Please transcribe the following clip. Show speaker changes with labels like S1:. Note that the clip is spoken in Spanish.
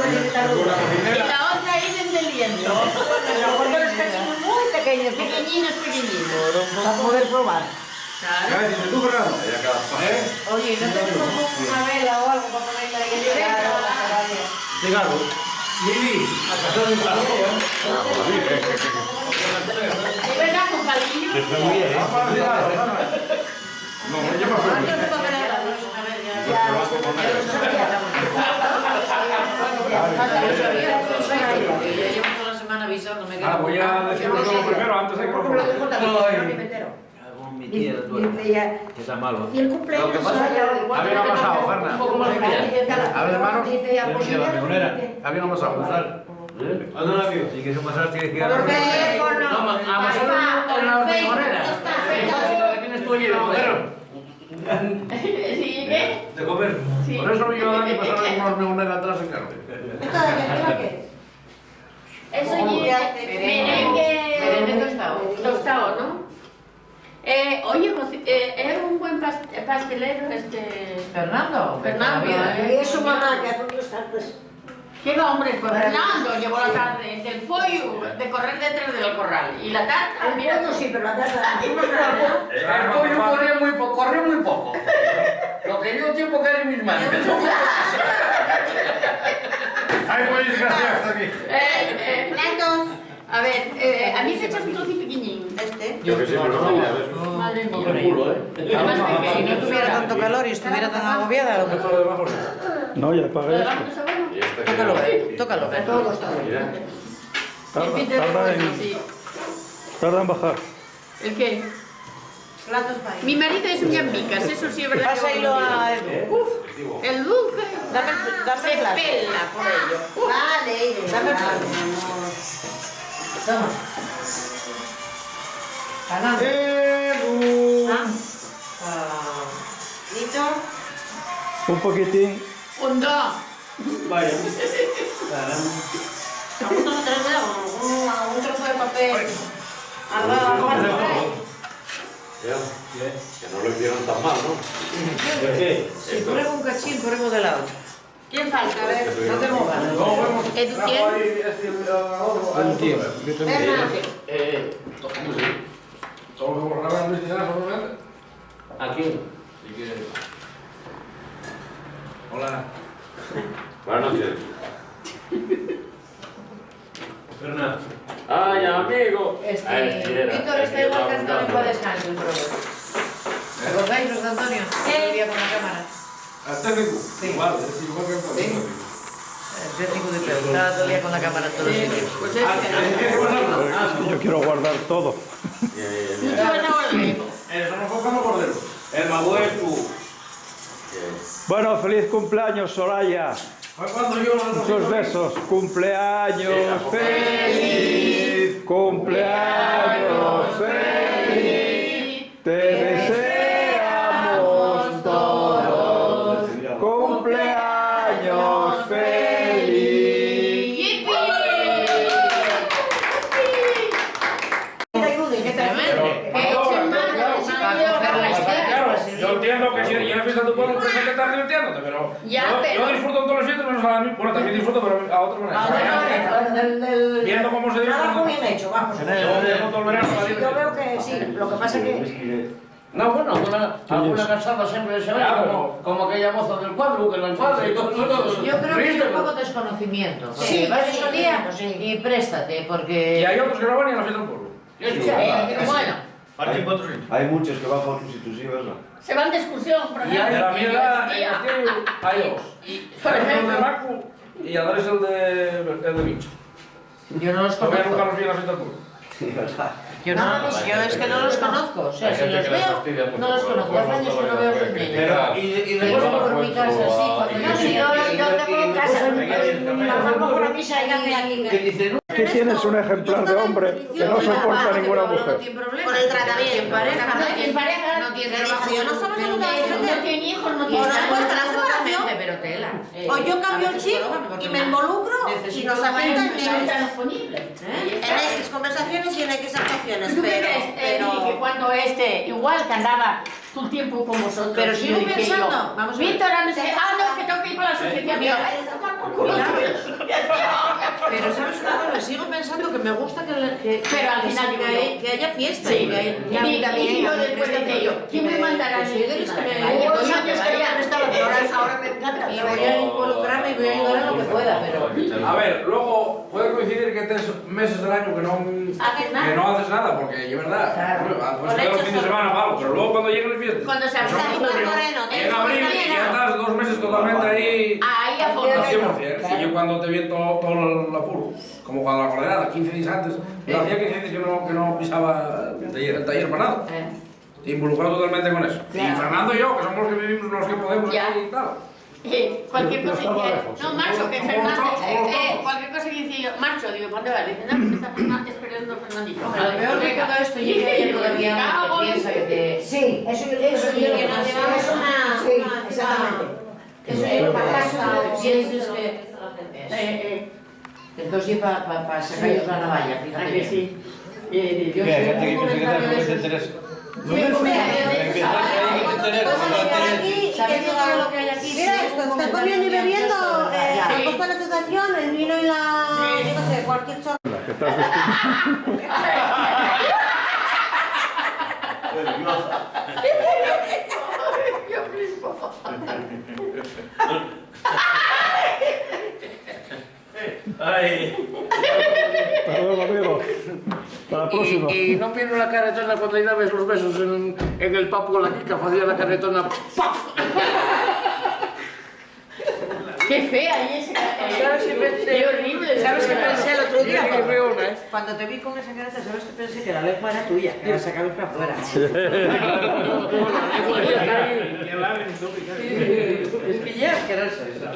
S1: Y la otra es el de lienzo.
S2: Los cordones pequeños, muy pequeños,
S1: Pequeñinos.
S2: para poder probar.
S1: Claro.
S3: ¿Tú, Fernando?
S2: Oye, ¿no tenemos una vela o algo para ponerla ahí en el
S3: Cigarro. Lili, a casar de familia.
S1: ¿Es verdad, compadrillo?
S3: De familia, ¿eh? No, me llama familia.
S2: Llevo toda la semana avisándome que...
S3: Voy a decirlo yo primero, antes de que
S4: Mi tía, tú. Que está malo.
S2: Y el cumpleaños...
S3: A mí me ha pasado, Fernan. A ver, hermano. A mí no me ha pasado.
S4: ¿Dónde la vio? Si quieres pasar, tienes que ir a
S2: Por
S4: la
S2: teléfono.
S4: No, a pasar en la limonera. ¿Tienes tú allí de comer?
S1: ¿Sí? ¿Qué?
S4: ¿De comer?
S1: Sí.
S3: Por eso yo a Dani pasar una limonera atrás en carne.
S2: ¿Esta de aquí arriba qué es?
S1: Eso es merengue tostado, ¿no? Oye, pues, es un buen pastelero
S2: Fernando.
S1: Fernando.
S2: Y eso, mamá, que hace unos tardes.
S1: ¿Qué va, hombre? Pues Fernando llevó la tarde del pollo, de correr detrás del corral. Y la tarta, mira.
S2: Bueno, sí, pero la tarde...
S4: El pollo corrió muy poco. Lo que dio tiempo que era en mis manos.
S3: Ay, pues desgraciado, está aquí.
S1: Fernando, a ver, a mí se echas un trocito pequeñín.
S3: Yo que sí, pero no.
S1: Madre mía.
S2: Si no tuviera tanto calor y estuviera tan agobiada, lo
S3: Esto de debajo no.
S5: No, ya pagué esto.
S2: Tócalo, tócalo. Todo está bien.
S5: Tarda en bajar.
S1: ¿El qué?
S2: Platos para
S1: Mi marido es un yambicas, eso sí es verdad.
S2: Pásalo a...
S1: El dulce
S2: Dame
S1: se
S2: el plato.
S1: pela por ello.
S2: Vale, dame el plato. Toma. Fernando. ¿Listo?
S5: Un poquitín.
S1: Un dos.
S4: Vaya.
S2: Un trozo de papel.
S6: Que no lo hicieron tan mal, ¿no?
S4: ¿De qué?
S2: Si ponemos un cachín, ponemos de lado.
S1: ¿Quién falta? A ver.
S2: No te muevas.
S1: ¿Edu quién?
S3: Un tío.
S1: Fernando.
S3: Todos los que grabar Luis Díaz, obviamente.
S4: ¿A quién?
S3: Así que... Hola.
S6: Buenas noches.
S4: Fernando.
S6: ¡Ay, amigo!
S2: Víctor está igual que Antonio para descanso, el profe. ¿Recordáis los de Antonio? El día con la cámara.
S3: ¿Al técnico?
S2: Sí.
S3: Igual, es igual que el técnico.
S2: El técnico de Pedro. Estaba todo el día con la cámara en todos los sitios.
S1: Pues
S5: Yo quiero guardar todo.
S3: Eso no fue como cordero.
S4: El mabueso.
S5: Bueno, feliz cumpleaños, Soraya.
S3: Fue cuando yo...
S5: Muchos besos. Cumpleaños feliz. Cumpleaños feliz. Te deseamos todos. Cumpleaños feliz.
S3: Yo entiendo que si yo no fiesta tu pueblo, pues hay que estar divirtiéndote, pero
S1: Ya,
S3: yo disfruto en todos los sitios, menos a mí. Bueno, también disfruto, pero a otra manera. Viendo cómo se
S2: Nada
S3: disfruta.
S2: muy bien hecho, vamos.
S3: Yo llevo todo el verano para
S2: Yo
S3: divertirme.
S2: veo que sí, lo que pasa es que...
S4: No, bueno, alguna casada siempre se ve, como aquella moza del cuadro, que la encuadra y todo eso.
S2: Yo creo que es un poco desconocimiento.
S1: Sí,
S2: Vas
S1: sí,
S2: un día
S1: sí.
S2: y préstate, porque...
S3: Y hay otros que no van ni a la fiesta del pueblo.
S1: Bueno,
S6: Hay muchos que van para otros sitios, sí, ¿verdad?
S1: se van de excursión, por
S3: Y de
S1: ejemplo.
S3: la mierda, en Castillo hay dos.
S1: Por
S3: Hay el de
S1: ejemplo.
S3: Macu y Andrés el de Bicho.
S2: Yo no los
S3: Todavía nunca
S2: conozco.
S3: los vi en la fiesta del pueblo.
S2: Yo es que no los conozco. O sea, si los veo, no los conozco. Hace años que no veo a esos niños.
S4: Y
S2: Yo vuelvo por mi casa, sí, cuando yo sí, yo tengo casa. Pasamos por la misa y hace aquí.
S4: que dicen,
S5: Aquí tienes un ejemplar de hombre que no soporta ninguna mujer.
S2: Por el tratamiento. En pareja, no tiene trabajo.
S7: Yo no somos
S1: No tiene hijos, no
S7: O
S1: tiene
S7: nos cuesta la separación,
S2: pero tela.
S7: o yo cambio el chip y me involucro y nos afecta en
S1: está
S7: X,
S1: disponible.
S7: en X conversaciones y en X actuaciones,
S1: ¿Tú qué
S7: pero...
S1: crees, que cuando igual que andaba todo el tiempo con vosotros?
S2: Pero sigo
S1: y dije
S2: pensando,
S1: yo,
S2: vamos a ver.
S1: Víctor, no sé, no, que tengo que ir con la asociación. Mira, culo.
S2: Pero ¿sabes una cosa? Sigo pensando que me gusta
S1: Pero al final digo yo,
S2: que haya fiesta.
S1: Sí,
S2: y que haya-
S1: y a mí también. Y yo después decía yo, ¿quién me mandará a
S2: Soy de los que me...
S1: Hubo
S7: Dos
S1: años
S7: años
S1: que
S7: que no
S1: ya
S7: me prestaba, pero ahora me encanta.
S2: Y voy a involucrarme y voy a ayudar en lo que pueda, pero...
S3: A ver, luego puede coincidir que estés meses del año que no haces nada, porque es verdad.
S7: Claro.
S3: Pues quedar un fin de semana para algo, pero luego cuando lleguen las fiestas.
S1: Cuando se
S3: eso
S1: avisa
S3: es
S1: el
S3: julio,
S7: Moreno,
S3: en abril y ya estás 2 meses totalmente ahí.
S1: Ahí a fondo.
S3: Al 100%. Si yo cuando te vi todo el apuro, como cuando la coordenada, 15 días antes, yo hacía 15 días que no pisaba el taller para nada. Involucrado totalmente con eso. Y Fernando y yo, que somos los que vivimos los que podemos
S1: Ya.
S3: aquí y tal.
S1: Cualquier cosa
S5: estaba
S1: que...
S5: lejos.
S1: No, Marcho, que
S3: Somos
S1: Fernando...
S3: todos.
S1: cualquier cosa que dice yo... Marcho, digo, ¿cuándo vas? Dice, no, porque está esperando Fernandito.
S2: Pero lo peor de todo esto llega ayer todavía que piensa que te...
S7: Sí, eso yo
S2: que nos llevamos una...
S7: Sí, exactamente.
S2: Eso es para casa, piensas que... Entonces para sacarlos la navalla, fíjate.
S1: que sí?
S2: Yo
S3: Mira, hay
S2: soy
S3: gente que
S2: un
S3: piensa que
S2: comentario de
S3: te
S2: esos.
S3: interesa.
S2: Sabiendo todo lo que hay aquí...
S7: Mira esto, están comiendo y bebiendo, han puesto la situación, el vino y la, yo no sé, cualquier chorro.
S5: Que estás vestido.
S1: Yo flipo.
S5: Perdón, amigo. Para la próxima.
S4: Y no vino la caretona cuando le dabas los besos en el papo con la Kika, hacía la caretona. ¡Paf!
S1: Qué fea y ese...
S2: ¿Sabes qué pensé?
S1: Qué horrible.
S2: ¿Sabes qué pensé el otro día?
S4: Qué feona, ¿eh?
S2: Cuando te vi con esa careta, ¿sabes qué pensé? Que la lengua era tuya, que la sacabas para afuera. Es que ya es asqueroso eso.